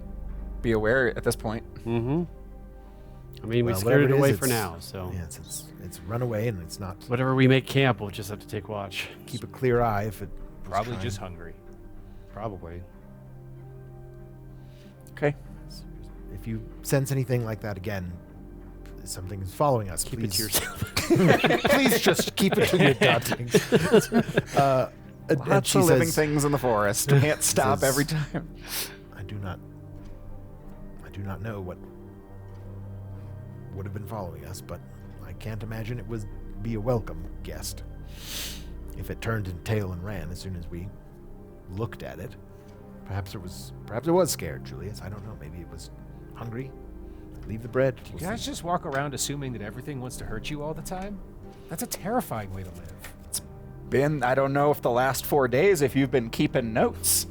be aware at this point. Mm-hmm. I mean, we Well, scared whatever it is, away for it's- now, so Yeah, it's run away, and it's not. whatever we make camp, we'll just have to take watch. Keep a clear eye if it. was Probably trying. just hungry. Probably. Okay. If you sense anything like that again, something is following us. Keep please, it to yourself. please just keep it to your dotting. And Lots she of living says, things in the forest. Can't stop says- every time. I do not know what would have been following us, but I can't imagine it would be a welcome guest. If it turned in tail and ran as soon as we looked at it, perhaps it was scared, Julius. I don't know. Maybe it was hungry. Leave the bread. You guys just walk around assuming that everything wants to hurt you all the time? That's a terrifying way to live. I don't know if the last 4 days, if you've been keeping notes.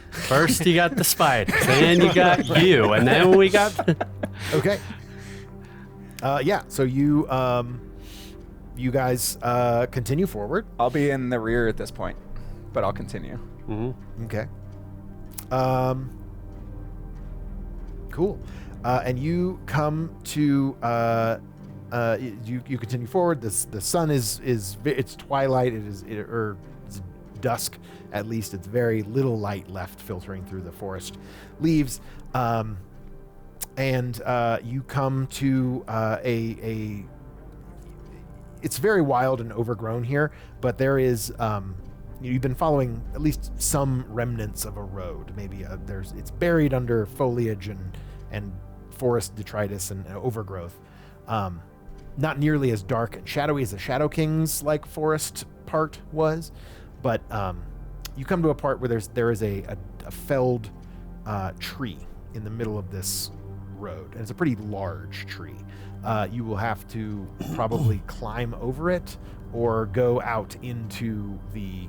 First you got the spiders, then you got you, and then we got. Okay. Yeah. So you guys continue forward. I'll be in the rear at this point, but I'll continue. Mm-hmm. Okay. Cool. And you come to you continue forward. The sun is it's twilight. Or it's dusk at least. It's very little light left filtering through the forest leaves. And you come to it's very wild and overgrown here, but there is you've been following at least some remnants of a road. Maybe it's buried under foliage and forest detritus and overgrowth. Not nearly as dark and shadowy as the Shadow King's like forest part was, but you come to a part where there is a felled tree in the middle of this road, and it's a pretty large tree. You will have to probably climb over it or go out into the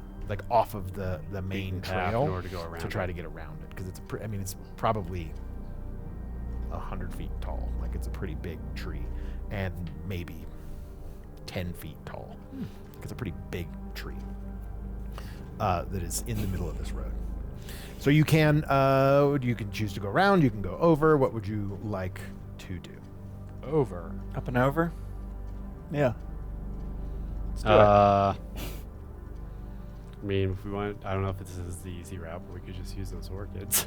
off of the main trail in order to go around to try to get around it, because it's it's probably 100 feet tall. Like, it's a pretty big tree, and maybe 10 feet tall. It's a pretty big tree that is in the middle of this road. So you can choose to go around, you can go over. What would you like to do? Over. Up and over? Yeah. Let's do it. I mean, if we want, I don't know if this is the easy route, but we could just use those orchids.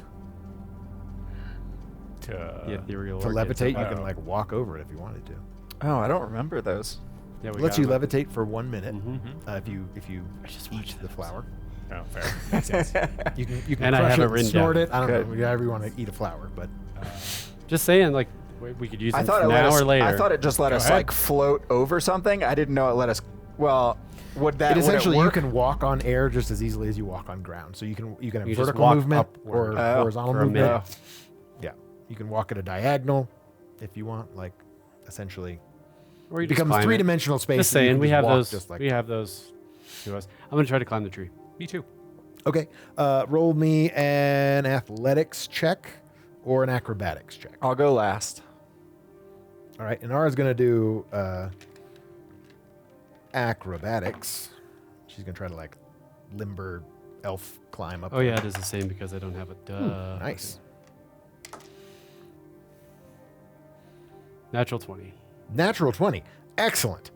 The ethereal To orchids. levitate, you can walk over it if you wanted to. Oh, I don't remember those. Yeah, we Lets got you them. levitate for 1 minute if you just eat watched the flower. Oh, fair. Makes sense. You can And I crush have it, it written snort down. it. I don't Good. know, however you want to eat a flower, but Just saying, we could use I them thought it now let us, or later. I thought it just let us ahead. float over something. I didn't know it let us. Well, would that? it would essentially it you work? can walk on air just as easily as you walk on ground. So you can have You just vertical walk movement upward. or horizontal for a movement. minute. Yeah, you can walk at a diagonal if you want. Essentially, Or you it just becomes climb it. three-dimensional space. Just and you saying, can we just have walk those. just like We have those to us. I'm gonna try to climb the tree. Me too. Okay, roll me an athletics check or an acrobatics check. I'll go last. All right, Inara's going to do acrobatics. She's going to try to limber elf climb up. Oh yeah, it is the same because I don't have a duh. Nice. Natural 20. Natural 20. Excellent.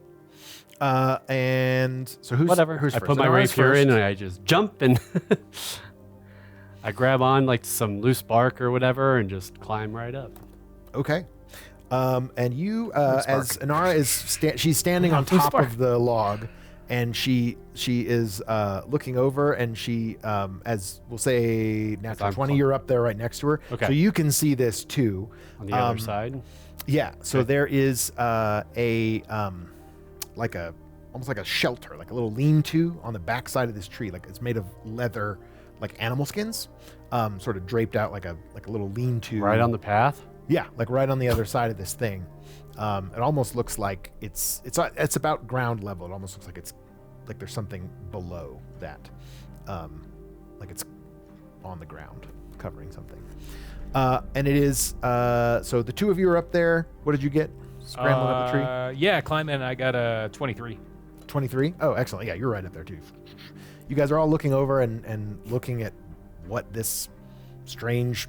And so who's Whatever. Who's I first? put my Inara's rapier in first. and I just jump and I grab on some loose bark or whatever and just climb right up. Okay. And you, as Inara is, she's standing on top of the log, and she is looking over, and she, as we'll say, natural 20, you're up there right next to her. Okay. So you can see this too. On the other side. Yeah. So there is almost like a shelter, like a little lean-to on the backside of this tree. Like, it's made of leather, like animal skins, sort of draped out like a little lean-to. Right on the path. Yeah, like right on the other side of this thing. It almost looks like it's about ground level. It almost looks like it's like there's something below that, like it's on the ground covering something. And it is so the two of you are up there. What did you get? Scrambling up the tree. Yeah, climbing. I got a 23. 23. Oh, excellent. Yeah, you're right up there too. You guys are all looking over and looking at what this strange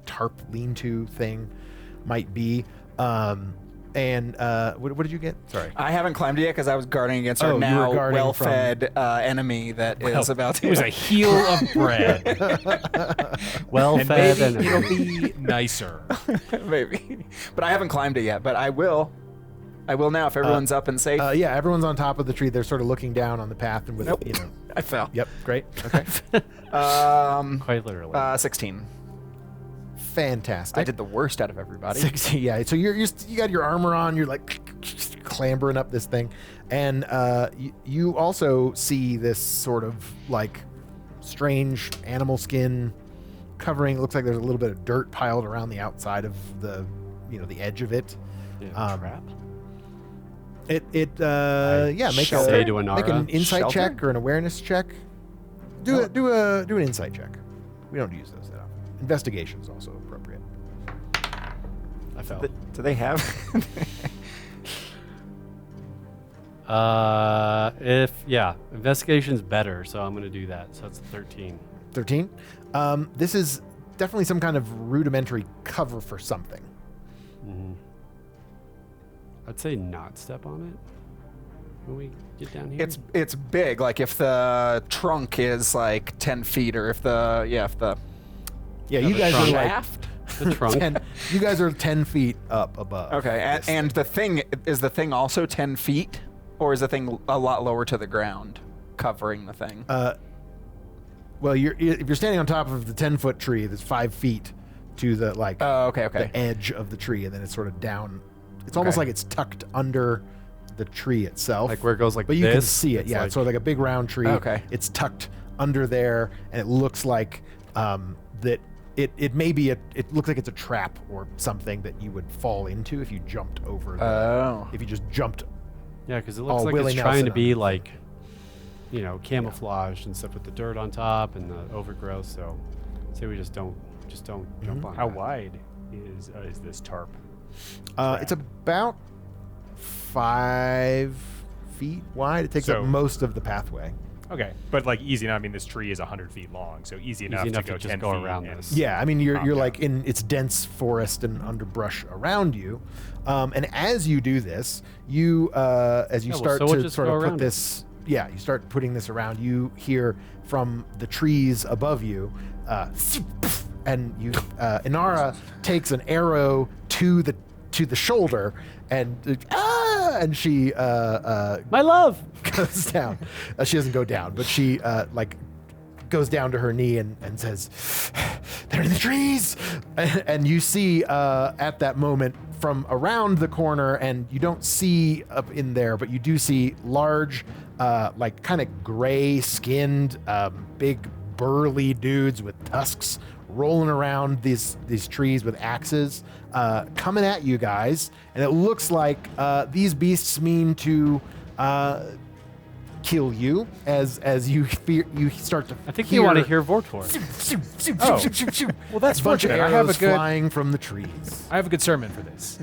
tarp lean-to thing might be. And what did you get? Sorry. I haven't climbed it yet because I was guarding against our Oh, you were now guarding well-fed enemy that is about to. It was a heel of bread. Well And fed maybe and it'll be nicer. maybe, but I haven't climbed it yet. But I will. I will now if everyone's up and safe. Yeah, everyone's on top of the tree. They're sort of looking down on the path and with Nope. I fell. Yep, great. Okay. quite literally. 16. Fantastic. I did the worst out of everybody. 60, yeah. So you got your armor on. You're like clambering up this thing, and you also see this sort of like strange animal skin covering. It looks like there's a little bit of dirt piled around the outside of the the edge of it. Trap. Make say to Inara, make an insight shelter? check or an awareness check. Do an insight check. We don't use those that often. Investigation is also appropriate. I fell. Do they have? Investigation's better, so I'm gonna do that. So it's 13. 13. This is definitely some kind of rudimentary cover for something. I'd say not step on it when we get down here. It's big. Like if the trunk is like 10 feet, or if the Yeah, the you guys are trunk. like shaft. the trunk. 10, you guys are 10 feet up above. Okay, this and the thing is the thing also 10 feet. Or is the thing a lot lower to the ground, covering the thing? Well, if you're standing on top of the 10-foot tree, that's 5 feet to the the edge of the tree, and then it's sort of down. It's almost like it's tucked under the tree itself. Like where it goes like but this? you can see it. It's Yeah, like- it's sort of like a big round tree. Okay. It's tucked under there, and it looks like that it may be it looks like it's a trap or something that you would fall into if you jumped over. If you just jumped. Yeah, because it looks like Willie it's trying Nelson to be on it. like, camouflaged and stuff with the dirt on top and the overgrowth. So, say we just don't jump on. How that. wide is this tarp? It's about 5 feet wide. It takes So- up most of the pathway. Okay, but like easy enough. I mean, this tree is 100 feet long, so easy enough, enough to go to just 10 go feet around and- this. Yeah, I mean you're down. like in its dense forest and underbrush around you, and as you do this, you as you Yeah, well, start so we'll to just sort go of put around it. this, you start putting this around. You hear from the trees above you, and you Inara takes an arrow to the shoulder, and she My love. goes down. She doesn't go down, but she goes down to her knee and says, "They're in the trees." And you see at that moment from around the corner, and you don't see up in there, but you do see large, kind of gray-skinned, big burly dudes with tusks rolling around these trees with axes, coming at you guys. And it looks like these beasts mean to kill you as you start to. I think you want to hear Vortor. Well, that's a bunch of fortunate. arrows flying from the trees. I have a good sermon for this.